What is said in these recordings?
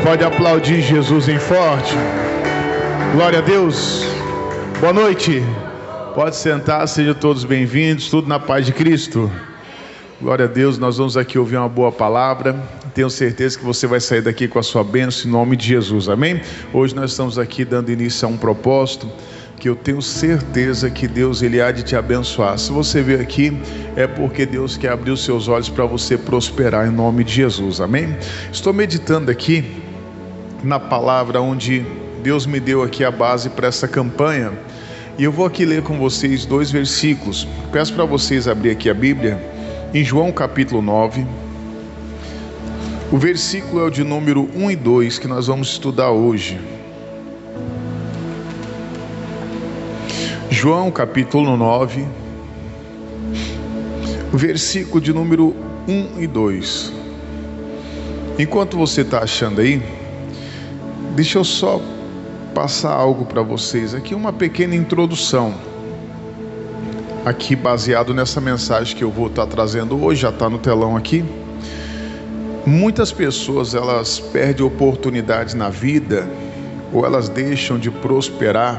Pode aplaudir Jesus em forte. Glória a Deus. Boa noite. Pode sentar, sejam todos bem-vindos, tudo na paz de Cristo. Glória a Deus, nós vamos aqui ouvir uma boa palavra. Tenho certeza que você vai sair daqui com a sua bênção em nome de Jesus, amém? Hoje nós estamos aqui dando início a um propósito que eu tenho certeza que Deus ele há de te abençoar. Se você veio aqui, é porque Deus quer abrir os seus olhos para você prosperar em nome de Jesus, amém? Estou meditando aqui na palavra onde Deus me deu aqui a base para essa campanha, e eu vou aqui ler com vocês 2 versículos. Peço para vocês abrir aqui a Bíblia, em João capítulo 9, o versículo é o de número 1 e 2, que nós vamos estudar hoje. João capítulo 9, o versículo de número 1 e 2. Enquanto você está achando aí, deixa eu só passar algo para vocês aqui, uma pequena introdução aqui baseado nessa mensagem que eu vou estar trazendo hoje. Já está no telão aqui. Muitas pessoas elas perdem oportunidades na vida, ou elas deixam de prosperar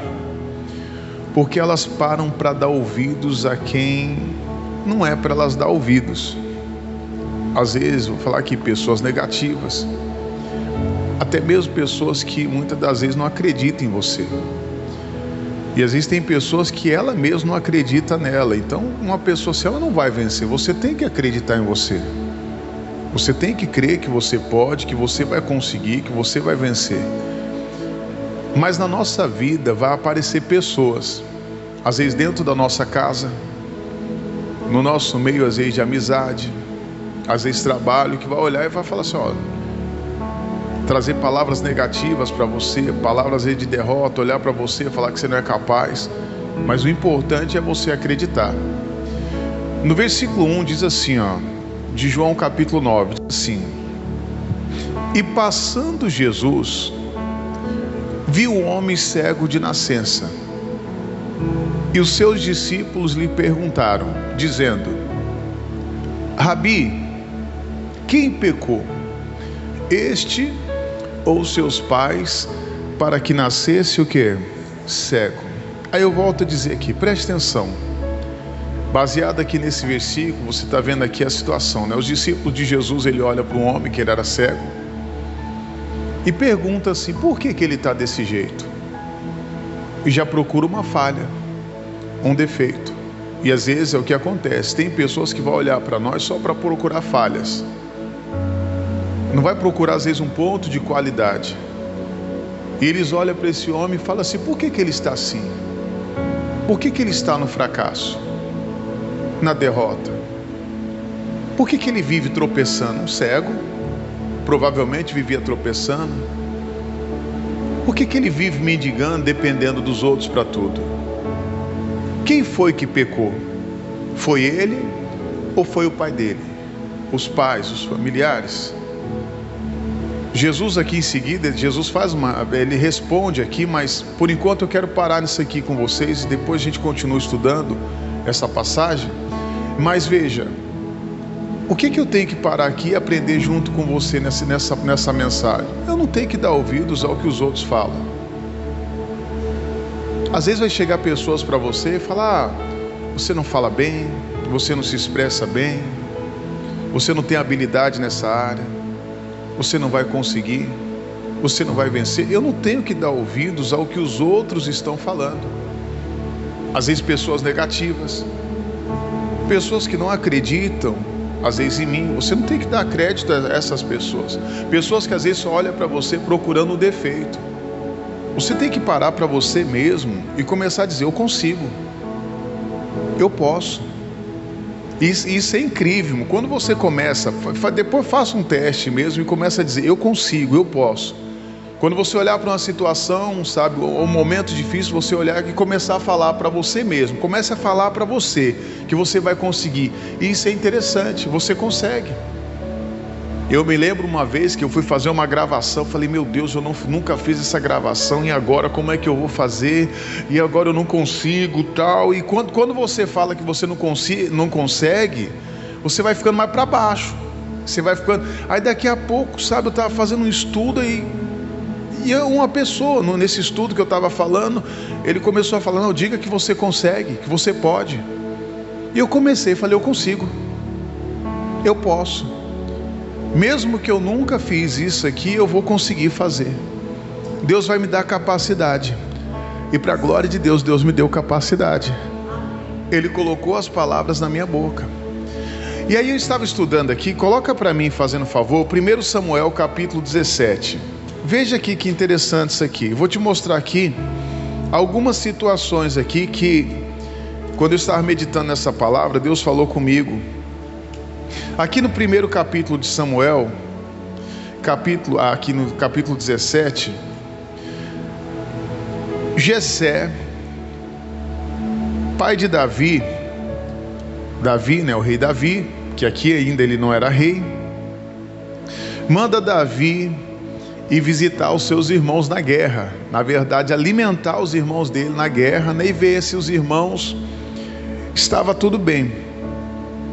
porque elas param para dar ouvidos a quem não é para elas dar ouvidos. Às vezes, vou falar aqui, pessoas negativas, até mesmo pessoas que muitas das vezes não acreditam em você. E às vezes tem pessoas que ela mesma não acredita nela. Então uma pessoa, se ela não vai vencer, você tem que acreditar em você. Você tem que crer que você pode, que você vai conseguir, que você vai vencer. Mas na nossa vida vai aparecer pessoas, às vezes dentro da nossa casa, no nosso meio, às vezes de amizade, às vezes trabalho, que vai olhar e vai falar assim, ó, trazer palavras negativas para você, palavras de derrota, olhar para você e falar que você não é capaz. Mas o importante é você acreditar. No versículo 1 diz assim, ó, de João capítulo 9, diz assim: e passando Jesus, viu um homem cego de nascença, e os seus discípulos lhe perguntaram, dizendo: Rabi, quem pecou, este ou seus pais, para que nascesse o quê? Cego. Aí eu volto a dizer aqui, preste atenção. Baseado aqui nesse versículo, você está vendo aqui a situação, né? Os discípulos de Jesus, ele olha para um homem que ele era cego e pergunta assim, por que ele está desse jeito? E já procura uma falha, um defeito. E às vezes é o que acontece, tem pessoas que vão olhar para nós só para procurar falhas. Não vai procurar às vezes um ponto de qualidade. E eles olham para esse homem e falam assim, por que ele está assim? Por que ele está no fracasso? Na derrota? Por que ele vive tropeçando? Um cego provavelmente vivia tropeçando. Por que ele vive mendigando, dependendo dos outros para tudo? Quem foi que pecou? Foi ele ou foi o pai dele? Os pais, os familiares? Jesus aqui em seguida, Jesus ele responde aqui, mas por enquanto eu quero parar nisso aqui com vocês e depois a gente continua estudando essa passagem. Mas veja, o que eu tenho que parar aqui e aprender junto com você nessa mensagem? Eu não tenho que dar ouvidos ao que os outros falam. Às vezes vai chegar pessoas para você e falar, você não fala bem, você não se expressa bem, você não tem habilidade nessa área, você não vai conseguir, você não vai vencer. Eu não tenho que dar ouvidos ao que os outros estão falando. Às vezes pessoas negativas, pessoas que não acreditam, às vezes em mim. Você não tem que dar crédito a essas pessoas. Pessoas que às vezes só olham para você procurando o defeito. Você tem que parar para você mesmo e começar a dizer, eu consigo, eu posso. Isso é incrível. Quando você começa, depois faça um teste mesmo e começa a dizer, eu consigo, eu posso. Quando você olhar para uma situação, sabe, um momento difícil, você olhar e começar a falar para você mesmo. Comece a falar para você que você vai conseguir. E isso é interessante, você consegue. Eu me lembro uma vez que eu fui fazer uma gravação, falei, meu Deus, eu nunca fiz essa gravação, e agora como é que eu vou fazer? E agora eu não consigo, tal. E quando você fala que você não consegue, você vai ficando mais para baixo. Você vai ficando. Aí daqui a pouco, sabe, eu estava fazendo um estudo e uma pessoa, nesse estudo que eu estava falando, ele começou a falar: não, diga que você consegue, que você pode. E eu comecei, falei: eu consigo, eu posso. Mesmo que eu nunca fiz isso aqui, eu vou conseguir fazer. Deus vai me dar capacidade. E para a glória de Deus, Deus me deu capacidade. Ele colocou as palavras na minha boca. E aí eu estava estudando aqui, coloca para mim, fazendo favor, 1 Samuel capítulo 17. Veja aqui que interessante isso aqui. Vou te mostrar aqui algumas situações aqui que, quando eu estava meditando nessa palavra, Deus falou comigo. Aqui no primeiro capítulo de Samuel, aqui no capítulo 17, Jessé, pai de Davi, o rei Davi, que aqui ainda ele não era rei, manda Davi ir visitar os seus irmãos na guerra. Na verdade, alimentar os irmãos dele na guerra, né, e ver se os irmãos estava tudo bem.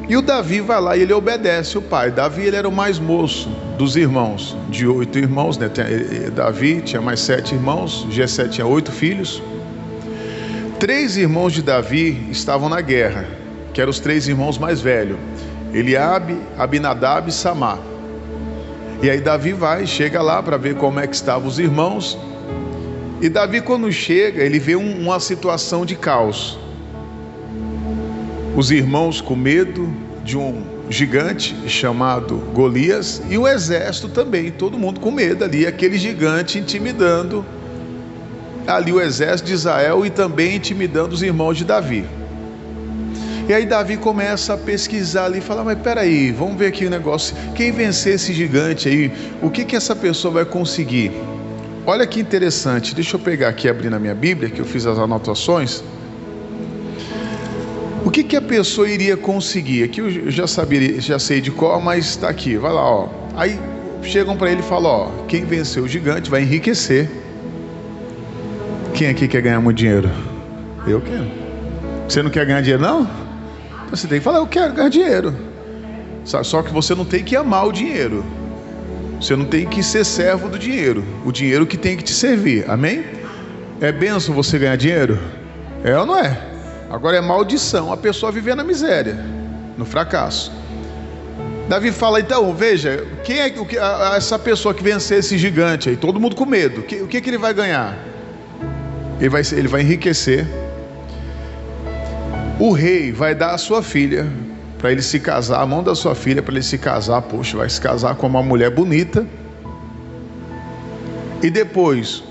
E o Davi vai lá e ele obedece o pai. Davi, ele era o mais moço dos irmãos, de 8 irmãos, né? Davi tinha mais 7 irmãos, Jessé tinha 8 filhos. 3 irmãos de Davi estavam na guerra, que eram os 3 irmãos mais velhos: Eliabe, Abinadab e Samá. E aí Davi chega lá para ver como é que estavam os irmãos. E Davi, quando chega, ele vê uma situação de caos. Os irmãos com medo de um gigante chamado Golias, e o exército também, todo mundo com medo ali, aquele gigante intimidando ali o exército de Israel e também intimidando os irmãos de Davi. E aí Davi começa a pesquisar ali e fala: mas peraí, vamos ver aqui o negócio, quem vencer esse gigante aí, o que essa pessoa vai conseguir? Olha que interessante, deixa eu pegar aqui, abrir na minha Bíblia, que eu fiz as anotações. O que a pessoa iria conseguir? Aqui eu já sei de qual, mas está aqui, vai lá, ó. Aí chegam para ele e falam: ó, quem venceu o gigante vai enriquecer. Quem aqui quer ganhar muito dinheiro? Eu quero. Você não quer ganhar dinheiro, não? Você tem que falar: eu quero ganhar dinheiro. Só que você não tem que amar o dinheiro. Você não tem que ser servo do dinheiro. O dinheiro que tem que te servir. Amém? É bênção você ganhar dinheiro? É ou não é? Agora é maldição a pessoa viver na miséria, no fracasso. Davi fala: então, veja, quem é essa pessoa que vencer esse gigante aí? Todo mundo com medo. O que ele vai ganhar? Ele vai enriquecer. O rei vai dar a sua filha para ele se casar, a mão da sua filha para ele se casar. Poxa, vai se casar com uma mulher bonita. E depois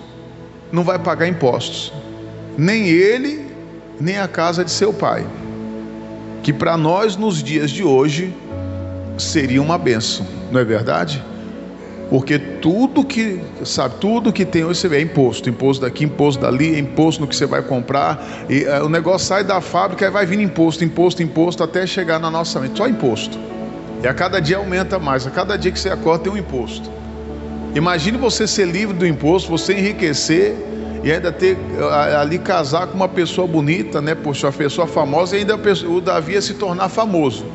não vai pagar impostos, nem ele, nem a casa de seu pai, que para nós nos dias de hoje seria uma bênção, não é verdade? Porque tudo que tem hoje você vê, é imposto daqui, imposto dali, imposto no que você vai comprar, e o negócio sai da fábrica e vai vindo imposto, até chegar na nossa mente, só imposto. E a cada dia aumenta mais, a cada dia que você acorda tem um imposto. Imagine você ser livre do imposto, você enriquecer e ainda ter ali, casar com uma pessoa bonita, né? Poxa, uma pessoa famosa, e ainda o Davi ia se tornar famoso.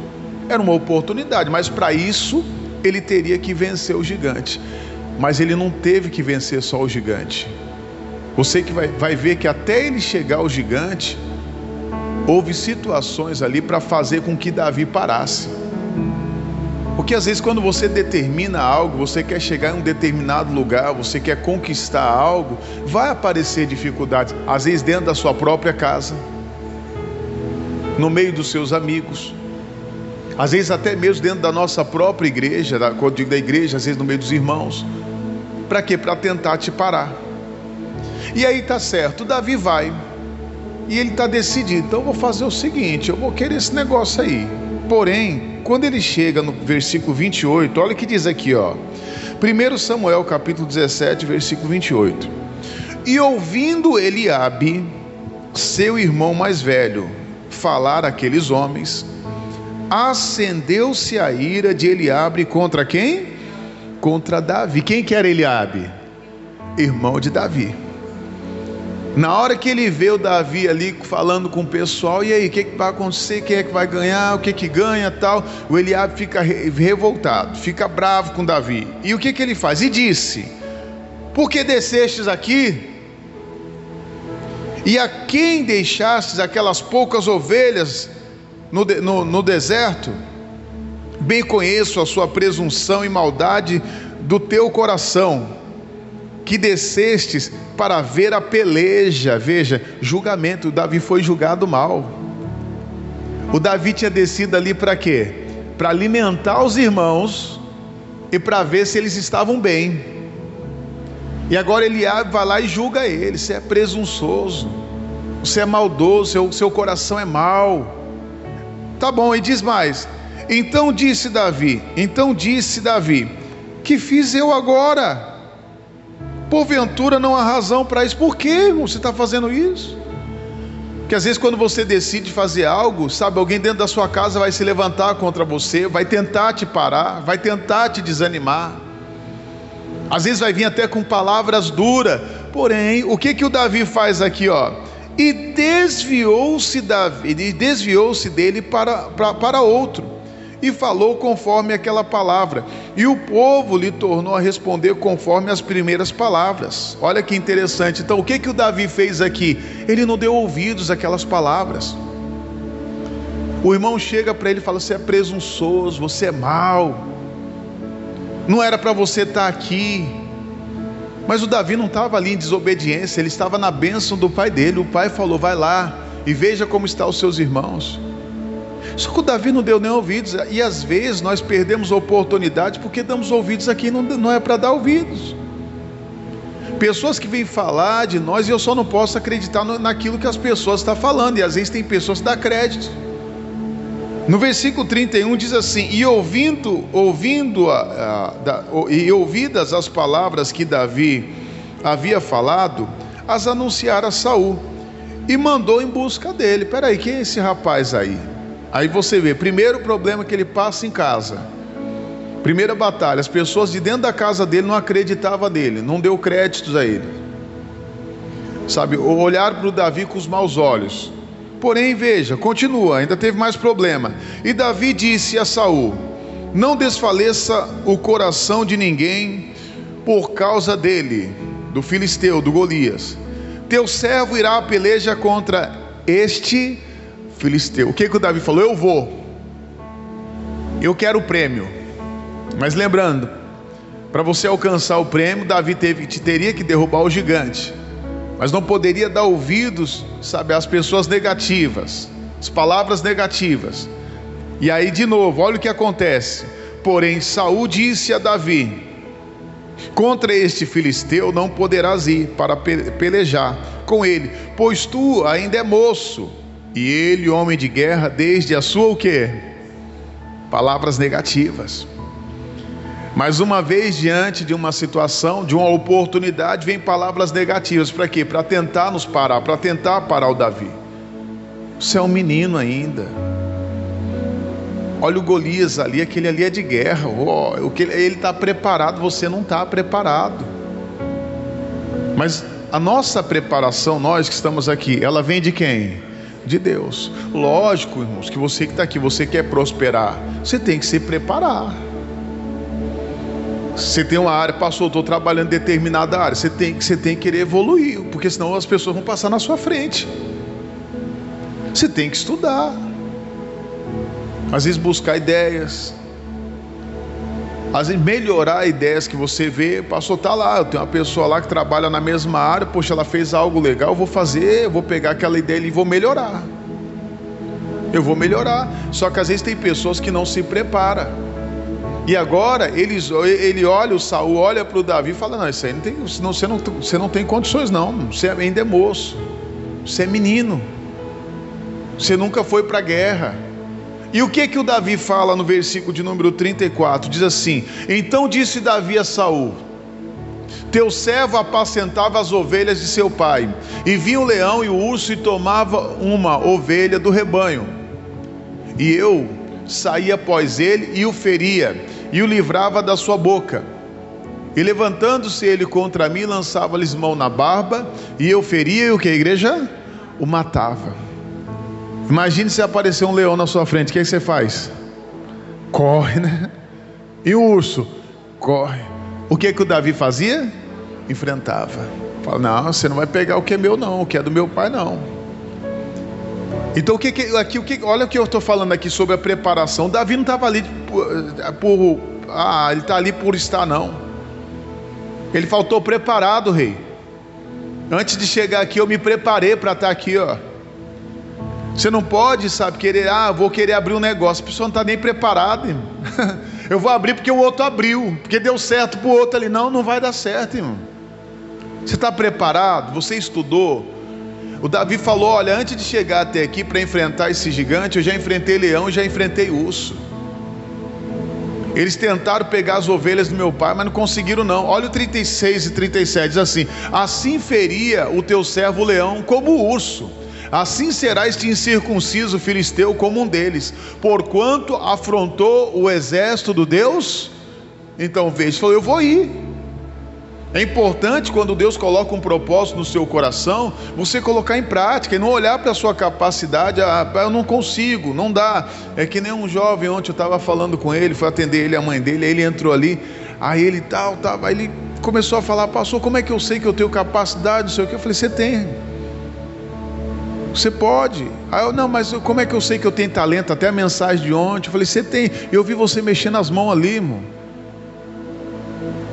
Era uma oportunidade, mas para isso ele teria que vencer o gigante. Mas ele não teve que vencer só o gigante. Você que vai ver que até ele chegar ao gigante, houve situações ali para fazer com que Davi parasse. Porque às vezes quando você determina algo, você quer chegar em um determinado lugar, você quer conquistar algo, vai aparecer dificuldades, às vezes dentro da sua própria casa, no meio dos seus amigos, às vezes até mesmo dentro da nossa própria igreja, quando digo da igreja, às vezes no meio dos irmãos. Para quê? Para tentar te parar. E aí tá certo, Davi vai, e ele está decidido: então eu vou fazer o seguinte, eu vou querer esse negócio aí. Porém, quando ele chega no versículo 28, olha o que diz aqui, ó. 1 Samuel capítulo 17, versículo 28. E ouvindo Eliabe, seu irmão mais velho, falar aqueles homens, acendeu-se a ira de Eliabe contra quem? Contra Davi. Quem que era Eliabe? Irmão de Davi. Na hora que ele vê o Davi ali falando com o pessoal, e aí, o que vai acontecer, quem é que vai ganhar, o que ganha, tal, o Eliabe fica revoltado, fica bravo com Davi. E o que ele faz? E disse: por que descestes aqui? E a quem deixastes aquelas poucas ovelhas no deserto? Bem conheço a sua presunção e maldade do teu coração, que descestes para ver a peleja. Veja, julgamento. O Davi foi julgado mal. O Davi tinha descido ali para quê? Para alimentar os irmãos e para ver se eles estavam bem. E agora Eliabe vai lá e julga ele: você é presunçoso, você é maldoso, seu coração é mau. Tá bom, e diz mais: então disse Davi, que fiz eu agora? Porventura não há razão para isso. Por que você está fazendo isso? Porque às vezes quando você decide fazer algo, sabe, alguém dentro da sua casa vai se levantar contra você, vai tentar te parar, vai tentar te desanimar. Às vezes vai vir até com palavras duras. Porém, o que o Davi faz aqui, ó? E desviou-se dele para outro, e falou conforme aquela palavra, e o povo lhe tornou a responder conforme as primeiras palavras. Olha que interessante. Então o que o Davi fez aqui? Ele não deu ouvidos àquelas palavras. O irmão chega para ele e fala: você é presunçoso, você é mau, não era para você estar aqui. Mas o Davi não estava ali em desobediência, ele estava na bênção do pai dele. O pai falou: vai lá e veja como estão os seus irmãos. Só que o Davi não deu nem ouvidos. E às vezes nós perdemos oportunidade porque damos ouvidos aqui, não é para dar ouvidos. Pessoas que vêm falar de nós, e eu só não posso acreditar naquilo que as pessoas estão falando. E às vezes tem pessoas que dão crédito. No versículo 31 diz assim: e ouvidas as palavras que Davi havia falado, as anunciaram a Saul, e mandou em busca dele. Peraí, quem é esse rapaz aí? Aí você vê, primeiro problema que ele passa em casa, primeira batalha, as pessoas de dentro da casa dele não acreditavam nele, não deu créditos a ele, sabe, olharam para o Davi com os maus olhos. Porém, veja, continua, ainda teve mais problema. E Davi disse a Saul: não desfaleça o coração de ninguém por causa dele, do filisteu, do Golias. Teu servo irá à peleja contra este filisteu. O que o Davi falou? Eu quero o prêmio. Mas lembrando, para você alcançar o prêmio, Davi teria que derrubar o gigante, mas não poderia dar ouvidos, sabe, às pessoas negativas, as palavras negativas. E aí de novo, olha o que acontece. Porém Saul disse a Davi: contra este filisteu não poderás ir para pelejar com ele, pois tu ainda é moço, e ele homem de guerra desde a sua o quê? Palavras negativas. Mais uma vez, diante de uma situação, de uma oportunidade, vem palavras negativas. Para quê? Para tentar nos parar, para tentar parar o Davi. Você é um menino ainda. Olha o Golias ali, aquele ali é de guerra. Ele está preparado, você não está preparado. Mas a nossa preparação, nós que estamos aqui, ela vem de quem? De Deus. Lógico, irmãos, que você que está aqui, você quer prosperar, você tem que se preparar. Você tem uma área, pastor, eu estou trabalhando em determinada área, você tem que querer evoluir, porque senão as pessoas vão passar na sua frente. Você tem que estudar, às vezes buscar ideias, às vezes melhorar ideias que você vê. Pastor, está lá, eu tenho uma pessoa lá que trabalha na mesma área, poxa, ela fez algo legal, eu vou pegar aquela ideia e vou melhorar. Só que às vezes tem pessoas que não se preparam. E agora ele olha, o Saul olha para o Davi e fala: não, isso aí não tem, você não tem condições não, você ainda é moço, você é menino, você nunca foi para a guerra. E o que o Davi fala no versículo de número 34? Diz assim: então disse Davi a Saul: teu servo apacentava as ovelhas de seu pai, e vinha o leão e o urso e tomava uma ovelha do rebanho, e eu saía após ele e o feria, e o livrava da sua boca. E levantando-se ele contra mim, lançava-lhes mão na barba, e eu feria, e o que a igreja? O matava. Imagine se aparecer um leão na sua frente, o que você faz? Corre, né? E o urso? Corre. O que o Davi fazia? Enfrentava. Fala, não, você não vai pegar o que é meu não, o que é do meu pai não. Então olha o que eu estou falando aqui sobre a preparação. Davi não estava ali ele está ali por estar não. Ele faltou preparado, rei. Antes de chegar aqui eu me preparei para estar aqui, ó. Você não pode, querer, vou querer abrir um negócio, a pessoa não está nem preparada, irmão. Eu vou abrir porque o outro abriu, porque deu certo para o outro ali. Não vai dar certo, irmão. Você está preparado? Você estudou? O Davi falou, olha, antes de chegar até aqui para enfrentar esse gigante, eu já enfrentei leão e já enfrentei urso. Eles tentaram pegar as ovelhas do meu pai, mas não conseguiram não. Olha o 36 e 37, diz assim: assim feria o teu servo leão como o urso, assim será este incircunciso filisteu como um deles, porquanto afrontou o exército do Deus. Então veja, falou, eu vou ir. É importante quando Deus coloca um propósito no seu coração, você colocar em prática e não olhar para a sua capacidade. Eu não consigo, não dá. É que nem um jovem, ontem eu estava falando com ele, fui atender ele, a mãe dele, aí ele entrou ali, aí ele aí ele começou a falar, pastor, como é que eu sei que eu tenho capacidade, não sei o que. Eu falei, você tem, você pode. Aí eu, não, mas como é que eu sei que eu tenho talento? Até a mensagem de ontem, eu falei, você tem, eu vi você mexendo as mãos ali, irmão.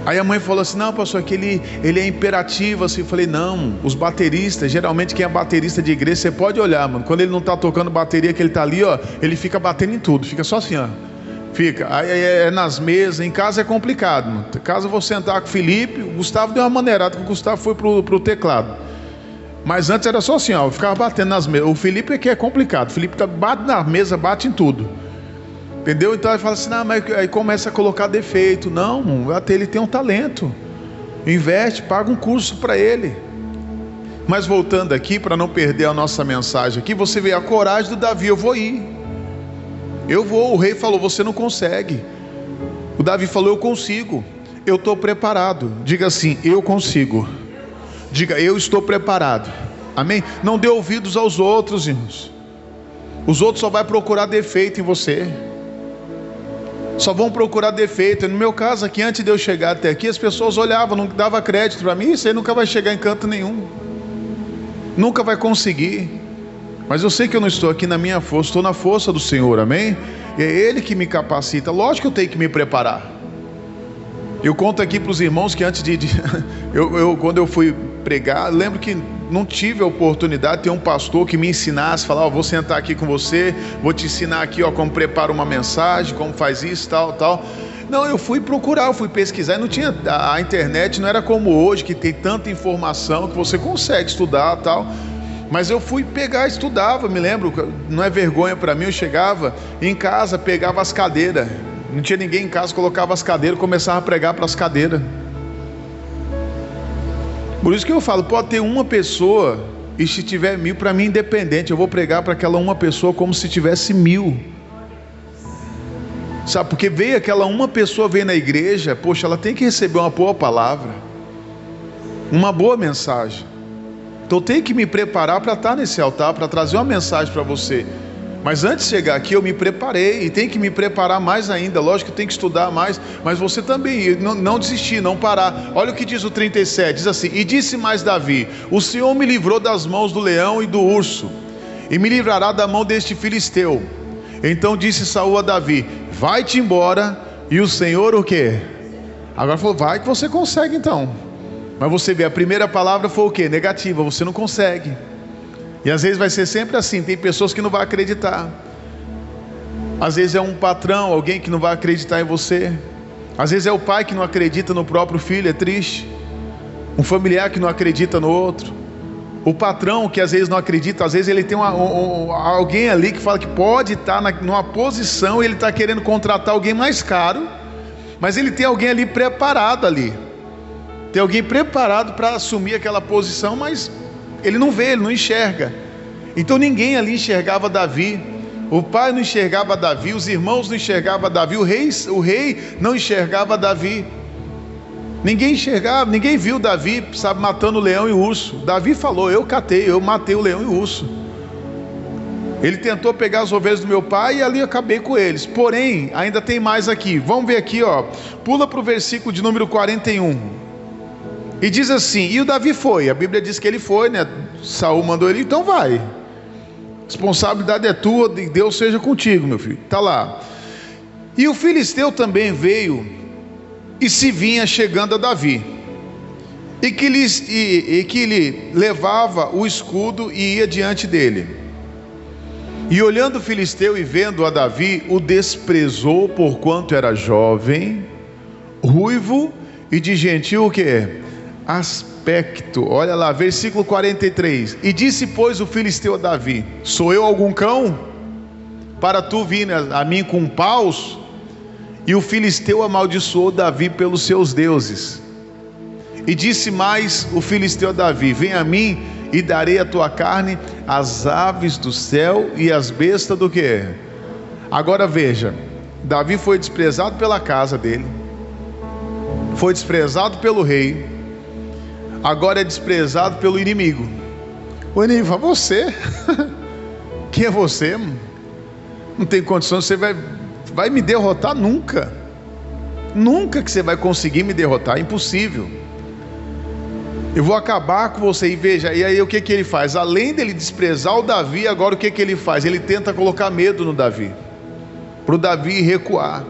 Aí a mãe falou assim, não, pastor, que ele é imperativo assim. Eu falei, não, os bateristas, geralmente quem é baterista de igreja, você pode olhar, mano, quando ele não está tocando bateria, que ele está ali, ó, ele fica batendo em tudo, fica só assim, ó, fica, aí é nas mesas, em casa é complicado, mano. Em casa eu vou sentar com o Felipe, o Gustavo deu uma maneirada, que o Gustavo foi pro teclado, mas antes era só assim, ó, eu ficava batendo nas mesas. O Felipe é que é complicado, o Felipe bate na mesa, bate em tudo. Entendeu? Então ele fala assim, não, mas aí começa a colocar defeito. Não, até ele tem um talento. Investe, paga um curso para ele. Mas voltando aqui, para não perder a nossa mensagem aqui, você vê a coragem do Davi, eu vou ir. Eu vou, o rei falou, você não consegue. O Davi falou, eu consigo. Eu estou preparado. Diga assim, eu consigo. Diga, eu estou preparado. Amém? Não dê ouvidos aos outros, irmãos. Os outros só vão procurar defeito em você. Só vão procurar defeito. No meu caso aqui, antes de eu chegar até aqui, as pessoas olhavam, não davam crédito para mim. Isso aí nunca vai chegar em canto nenhum, nunca vai conseguir. Mas eu sei que eu não estou aqui na minha força, estou na força do Senhor, amém? E é Ele que me capacita. Lógico que eu tenho que me preparar. Eu conto aqui para os irmãos que antes quando eu fui pregar, lembro que não tive a oportunidade de ter um pastor que me ensinasse, falar, vou sentar aqui com você, vou te ensinar aqui, como prepara uma mensagem, como faz isso, tal. Não, eu fui procurar, eu fui pesquisar, não tinha, a internet não era como hoje, que tem tanta informação que você consegue estudar, tal. Mas eu fui pegar, estudava, me lembro, não é vergonha para mim, eu chegava em casa, pegava as cadeiras, não tinha ninguém em casa, colocava as cadeiras, começava a pregar para as cadeiras. Por isso que eu falo, pode ter uma pessoa, e se tiver 1000, para mim independente, eu vou pregar para aquela uma pessoa como se tivesse 1000. Sabe, porque veio aquela uma pessoa, veio na igreja, poxa, ela tem que receber uma boa palavra, uma boa mensagem. Então eu tenho que me preparar para estar nesse altar, para trazer uma mensagem para você. Mas antes de chegar aqui eu me preparei, e tenho que me preparar mais ainda. Lógico que eu tenho que estudar mais, mas você também, não desistir, não parar. Olha o que diz o 37, diz assim, e disse mais Davi, o Senhor me livrou das mãos do leão e do urso, e me livrará da mão deste filisteu. Então disse Saul a Davi, vai-te embora, e o Senhor o quê? Agora falou, vai que você consegue então. Mas você vê, a primeira palavra foi o quê? Negativa, você não consegue. E às vezes vai ser sempre assim, tem pessoas que não vão acreditar. Às vezes é um patrão, alguém que não vai acreditar em você. Às vezes é o pai que não acredita no próprio filho, é triste. Um familiar que não acredita no outro. O patrão que às vezes não acredita, às vezes ele tem alguém ali que fala que pode estar numa posição, e ele está querendo contratar alguém mais caro, mas ele tem alguém ali preparado ali. Tem alguém preparado para assumir aquela posição, mas ele não vê, ele não enxerga. Então ninguém ali enxergava Davi. O pai não enxergava Davi, os irmãos não enxergavam Davi, o rei não enxergava Davi. Ninguém enxergava, ninguém viu Davi, sabe, matando o leão e o urso. Davi falou: eu matei o leão e o urso. Ele tentou pegar as ovelhas do meu pai e ali acabei com eles. Porém, ainda tem mais aqui. Vamos ver aqui, ó. Pula para o versículo de número 41. E diz assim: e o Davi foi. A Bíblia diz que ele foi, né? Saul mandou ele, então vai. Responsabilidade é tua, de Deus seja contigo, meu filho. Está lá. E o filisteu também veio e se vinha chegando a Davi. E que lhe levava o escudo e ia diante dele. E olhando o filisteu e vendo a Davi, o desprezou, porquanto era jovem, ruivo e de gentil o que? Aspecto. Olha lá, versículo 43. E disse, pois, o filisteu a Davi: sou eu algum cão, para tu vir a mim com paus? E o filisteu amaldiçoou Davi pelos seus deuses. E disse mais o filisteu a Davi: vem a mim e darei a tua carne às aves do céu e às bestas do que? Agora veja, Davi foi desprezado pela casa dele, foi desprezado pelo rei, agora é desprezado pelo inimigo. O inimigo fala: você? Quem é você? Não tem condições, você vai me derrotar nunca. Nunca que você vai conseguir me derrotar, é impossível. Eu vou acabar com você. E veja, e aí o que ele faz? Além dele desprezar o Davi, agora o que ele faz? Ele tenta colocar medo no Davi, para o Davi recuar.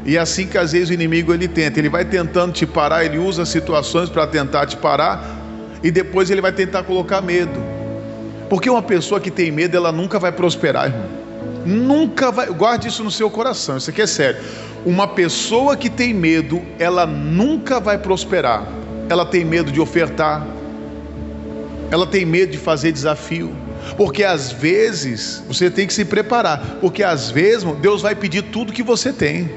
E é assim que às vezes o inimigo ele tenta, ele vai tentando te parar, ele usa situações para tentar te parar, e depois ele vai tentar colocar medo. Porque uma pessoa que tem medo, ela nunca vai prosperar, irmão. Nunca vai. Guarde isso no seu coração, isso aqui é sério. Uma pessoa que tem medo, ela nunca vai prosperar. Ela tem medo de ofertar, ela tem medo de fazer desafio, porque às vezes você tem que se preparar, porque às vezes Deus vai pedir tudo que você tem.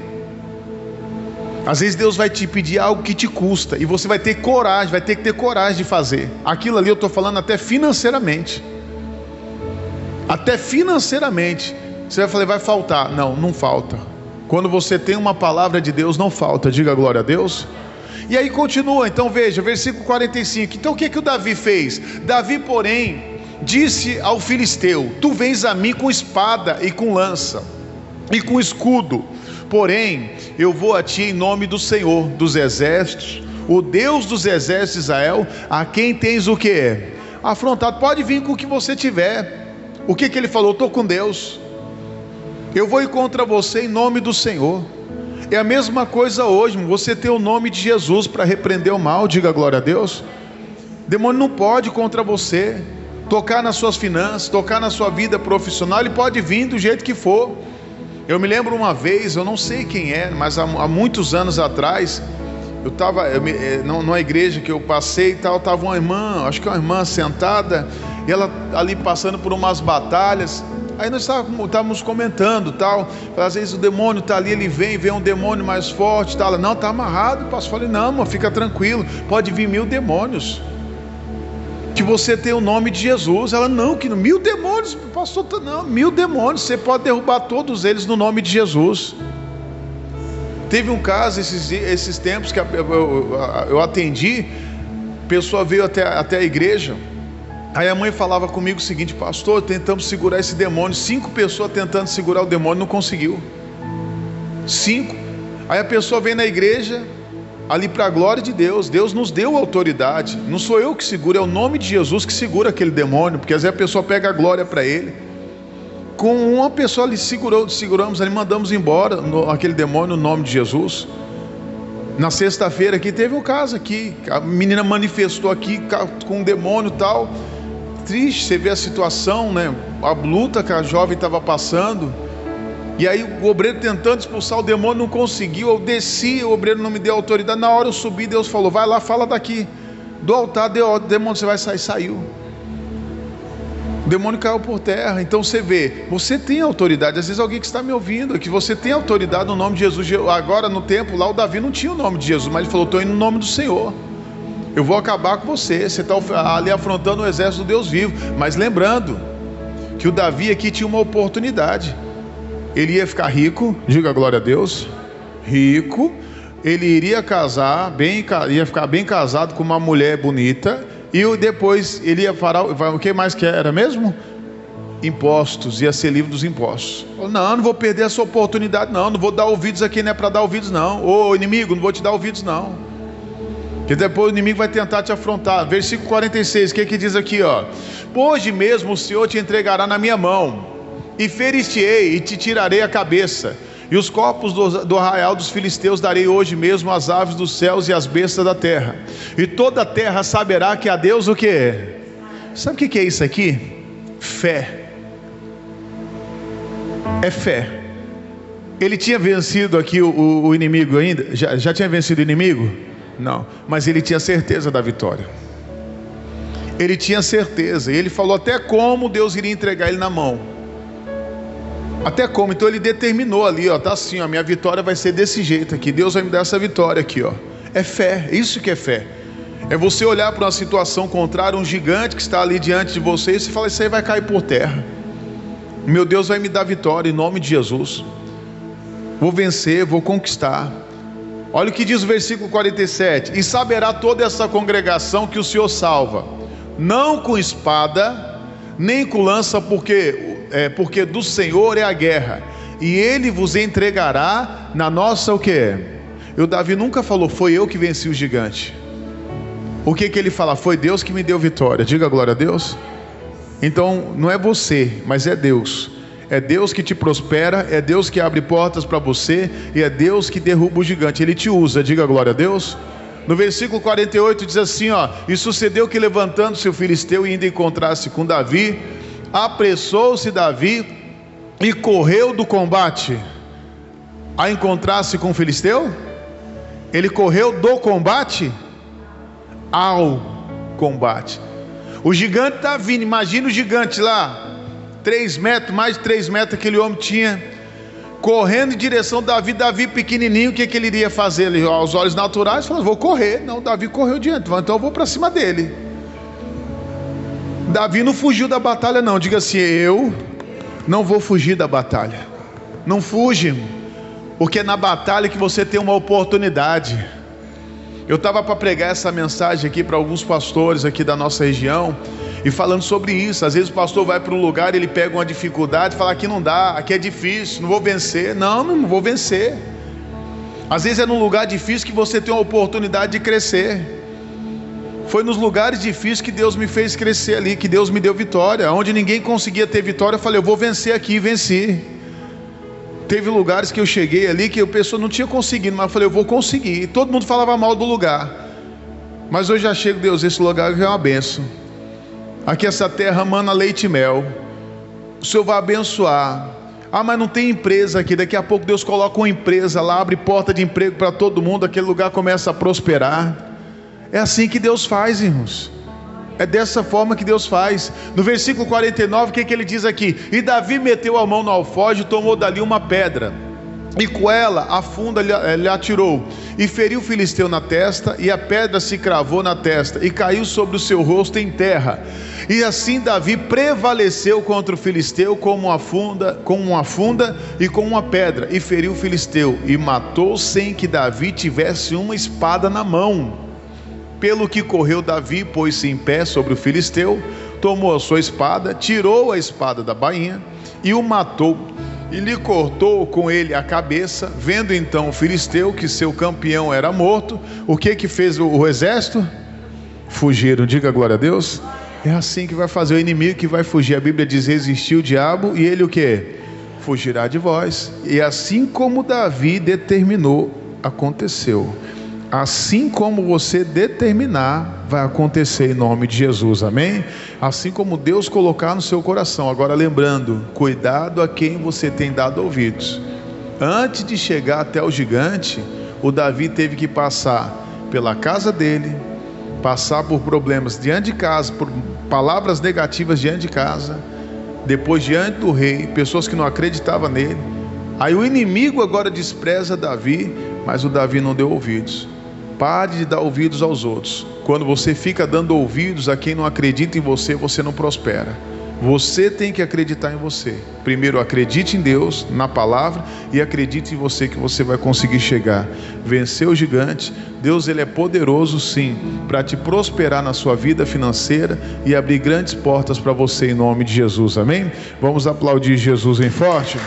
Às vezes Deus vai te pedir algo que te custa, e você vai ter coragem, vai ter que ter coragem de fazer aquilo ali. Eu estou falando até financeiramente, você vai falar: vai faltar. Não, não falta. Quando você tem uma palavra de Deus, não falta. Diga glória a Deus. E aí continua, então veja, versículo 45. Então o que o Davi fez? Davi, porém, disse ao filisteu: tu vens a mim com espada e com lança e com escudo, porém eu vou a ti em nome do Senhor dos exércitos, o Deus dos exércitos de Israel, a quem tens o que? Afrontado. Pode vir com o que você tiver. O que ele falou? Estou com Deus, eu vou ir contra você em nome do Senhor. É a mesma coisa hoje, você tem o nome de Jesus para repreender o mal. Diga glória a Deus. Demônio não pode contra você tocar nas suas finanças, tocar na sua vida profissional. Ele pode vir do jeito que for. Eu me lembro uma vez, eu não sei quem é, mas há muitos anos atrás, eu estava numa igreja que eu passei e tal, estava uma irmã, acho que uma irmã sentada, e ela ali passando por umas batalhas. Aí nós estávamos comentando tal, às vezes o demônio está ali, ele vem um demônio mais forte, tal. Não, está amarrado, pastor. Falei: não, mano, fica tranquilo, pode vir 1000 demônios, que você tem o nome de Jesus. Ela: não, que 1000 demônios, pastor. Não, 1000 demônios, você pode derrubar todos eles no nome de Jesus. Teve um caso esses tempos que eu atendi, a pessoa veio até a igreja. Aí a mãe falava comigo o seguinte: pastor, tentamos segurar esse demônio, 5 pessoas tentando segurar o demônio, não conseguiu. 5. Aí a pessoa vem na igreja, ali para a glória de Deus, Deus nos deu autoridade, não sou eu que seguro, é o nome de Jesus que segura aquele demônio, porque às vezes a pessoa pega a glória para ele. Com uma pessoa ali seguramos ali, mandamos embora aquele demônio no nome de Jesus. Na sexta-feira aqui teve um caso aqui, a menina manifestou aqui com um demônio e tal. Triste, você vê a situação, né? A luta que a jovem estava passando. E aí o obreiro tentando expulsar o demônio, não conseguiu. Eu desci, o obreiro não me deu autoridade. Na hora eu subi, Deus falou: vai lá, fala daqui do altar, o demônio, você vai sair. Saiu. O demônio caiu por terra. Então você vê, você tem autoridade. Às vezes alguém que está me ouvindo, que você tem autoridade no nome de Jesus. Agora no templo lá, o Davi não tinha o nome de Jesus, mas ele falou: estou indo no nome do Senhor, eu vou acabar com você. Você está ali afrontando o exército do Deus vivo. Mas lembrando que o Davi aqui tinha uma oportunidade. Ele ia ficar rico, diga glória a Deus, rico, ele iria casar, ia ficar bem casado com uma mulher bonita, e depois ele ia o que mais que era mesmo? Impostos, ia ser livre dos impostos. Não vou perder essa oportunidade, não vou dar ouvidos aqui, não é para dar ouvidos não. Ô inimigo, não vou te dar ouvidos não, porque depois o inimigo vai tentar te afrontar. Versículo 46, o que diz aqui, ó? Hoje mesmo o Senhor te entregará na minha mão, e ferir-te-ei, e te tirarei a cabeça, e os corpos do arraial dos filisteus darei hoje mesmo às aves dos céus e às bestas da terra, e toda a terra saberá que há Deus o que é. Sabe o que é isso aqui? Fé. É fé. Ele tinha vencido aqui o inimigo ainda? Já tinha vencido o inimigo? Não, mas ele tinha certeza da vitória. Ele tinha certeza, e ele falou até como Deus iria entregar ele na mão. Até como, então ele determinou ali, ó, tá assim, ó, minha vitória vai ser desse jeito aqui, Deus vai me dar essa vitória aqui, ó. É fé, isso que é fé. É você olhar para uma situação contrária, um gigante que está ali diante de você, e você fala, isso aí vai cair por terra. Meu Deus vai me dar vitória em nome de Jesus. Vou vencer, vou conquistar. Olha o que diz o versículo 47: e saberá toda essa congregação que o Senhor salva, não com espada, nem com lança, porque do Senhor é a guerra, e Ele vos entregará na nossa o que? E o Davi nunca falou, foi eu que venci o gigante. O que ele fala? Foi Deus que me deu vitória. Diga glória a Deus. Então não é você, mas é Deus. É Deus que te prospera, é Deus que abre portas para você, e é Deus que derruba o gigante. Ele te usa, diga glória a Deus. No versículo 48 diz assim, ó: e sucedeu que, levantando-se o filisteu e indo encontrar-se com Davi, apressou-se Davi e correu do combate a encontrar-se com o filisteu. Ele correu do combate ao combate. O gigante está vindo, imagina o gigante lá, 3 metros, mais de 3 metros aquele homem tinha, correndo em direção a Davi. Davi pequenininho, o que ele iria fazer? Ele, aos olhos naturais, falou, vou correr. Não, Davi correu diante, então eu vou para cima dele. Davi não fugiu da batalha não, diga assim, eu não vou fugir da batalha. Não fuge, porque é na batalha que você tem uma oportunidade. Eu estava para pregar essa mensagem aqui para alguns pastores aqui da nossa região, e falando sobre isso. Às vezes o pastor vai para um lugar, ele pega uma dificuldade, fala, aqui não dá, aqui é difícil, não vou vencer. Não vou vencer. Às vezes é num lugar difícil que você tem uma oportunidade de crescer. Foi nos lugares difíceis que Deus me fez crescer ali, que Deus me deu vitória. Onde ninguém conseguia ter vitória, eu falei, eu vou vencer aqui, e venci. Teve lugares que eu cheguei ali que a pessoa não tinha conseguido, mas eu falei, eu vou conseguir. E todo mundo falava mal do lugar, mas hoje já chego, Deus, esse lugar é uma bênção. Aqui essa terra mana leite e mel. O Senhor vai abençoar. Ah, mas não tem empresa aqui. Daqui a pouco Deus coloca uma empresa lá, abre porta de emprego para todo mundo, aquele lugar começa a prosperar. É assim que Deus faz, irmãos. É dessa forma que Deus faz. No versículo 49, o que ele diz aqui? E Davi meteu a mão no alforje e tomou dali uma pedra, e com ela a funda lhe atirou, e feriu o filisteu na testa, e a pedra se cravou na testa, e caiu sobre o seu rosto em terra. E assim Davi prevaleceu contra o filisteu com uma funda e com uma pedra, e feriu o filisteu, e matou sem que Davi tivesse uma espada na mão. Pelo que correu Davi, pôs-se em pé sobre o filisteu, tomou a sua espada, tirou a espada da bainha e o matou, e lhe cortou com ele a cabeça. Vendo então o filisteu que seu campeão era morto, o que fez o exército? Fugiram. Diga glória a Deus. É assim que vai fazer o inimigo, que vai fugir. A Bíblia diz, resistiu o diabo, e ele o que? Fugirá de vós. E assim como Davi determinou, aconteceu. Assim como você determinar, vai acontecer em nome de Jesus, amém? Assim como Deus colocar no seu coração. Agora lembrando, cuidado a quem você tem dado ouvidos. Antes de chegar até o gigante, o Davi teve que passar pela casa dele, passar por problemas diante de casa, por palavras negativas diante de casa, depois diante do rei, pessoas que não acreditavam nele. Aí o inimigo agora despreza Davi, mas o Davi não deu ouvidos. Pare de dar ouvidos aos outros. Quando você fica dando ouvidos a quem não acredita em você, você não prospera. Você tem que acreditar em você. Primeiro acredite em Deus, na palavra, e acredite em você que você vai conseguir chegar. Vencer o gigante. Deus, Ele é poderoso sim, para te prosperar na sua vida financeira e abrir grandes portas para você em nome de Jesus, amém? Vamos aplaudir Jesus em forte.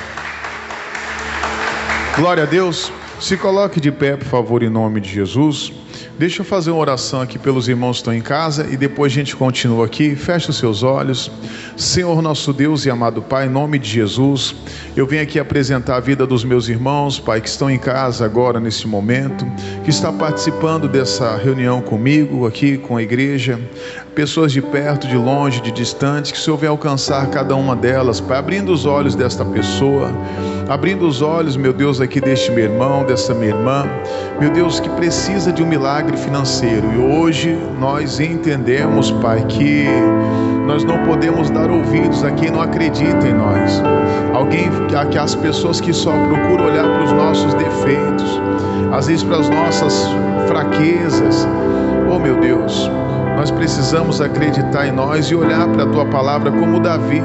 Glória a Deus. Se coloque de pé, por favor, em nome de Jesus. Deixa eu fazer uma oração aqui pelos irmãos que estão em casa e depois a gente continua aqui. Feche os seus olhos. Senhor nosso Deus e amado Pai, em nome de Jesus, eu venho aqui apresentar a vida dos meus irmãos, Pai, que estão em casa agora nesse momento, que está participando dessa reunião comigo, aqui com a igreja, pessoas de perto, de longe, de distante, que o Senhor venha alcançar cada uma delas, Pai, abrindo os olhos desta pessoa, abrindo os olhos, meu Deus, aqui deste meu irmão, dessa minha irmã, meu Deus, que precisa de um milagre financeiro. E hoje nós entendemos, Pai, que nós não podemos dar ouvidos a quem não acredita em nós. Que as pessoas que só procuram olhar para os nossos defeitos, às vezes para as nossas fraquezas. Oh meu Deus, nós precisamos acreditar em nós e olhar para a Tua palavra como Davi.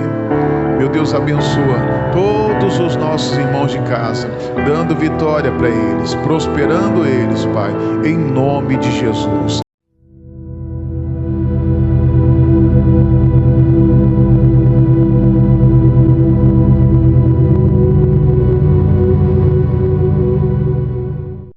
Meu Deus, abençoa todos os nossos irmãos de casa, dando vitória para eles, prosperando eles, Pai, em nome de Jesus.